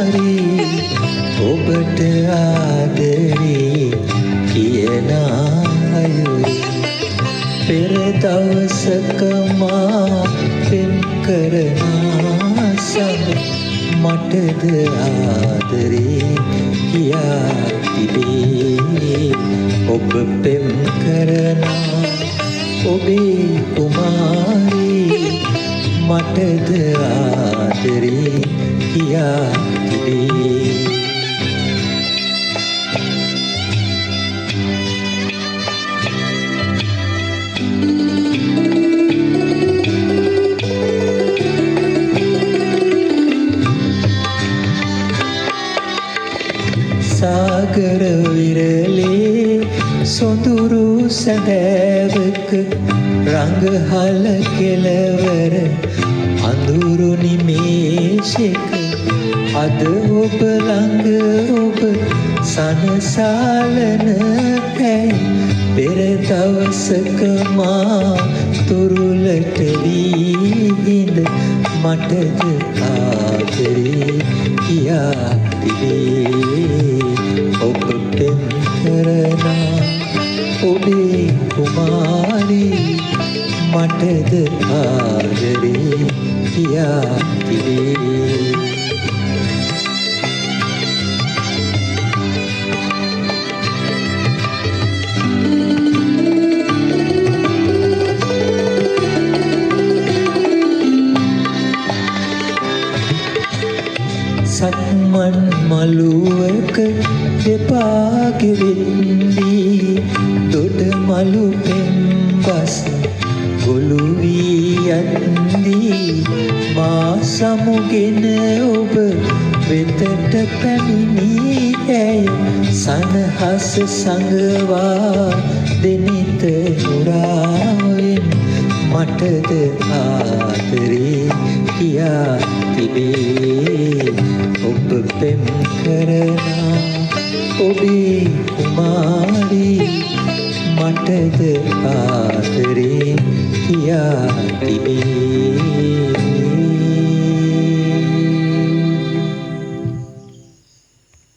කුමාරී ඔබට ආදරේ කියන අයුරු පෙර දවසක මා පෙම් කරන සඳ මටද ආදරේ කියා තිබේ ඔබ පෙම් කරන ඔබේ කුමාරී මටද ආදරේ කියා තිබේ සාගර විරලේ සොඳුරු සැඳෑවක රඟහල කෙළවර අඳුරු නිමේෂයක අද ඔබ ළඟ ඔබ සනසාලන ඇයි පෙර දවසක මා තුරුලට වී හිඳ මටද ආදරේ කියා තිබේ ඔබ පෙම් කරන ඔබේ කුමාරී මටද ආදරේ කියා තිබේ සක්මන් මළුවක දෙපාගෙ වෙන්දී දොඩ මළු පෙම්බස් ගොළු වී යද්දී මා සමුගෙන ඔබ වෙතට පැමිණි ඇය සනහස සඟවා දෙනිත නුරාවෙන් මටද ආදරේ කියා තිබේ ඔබ පෙම් කරන ඔබේ කුමාරී මටද ආදරේ කියා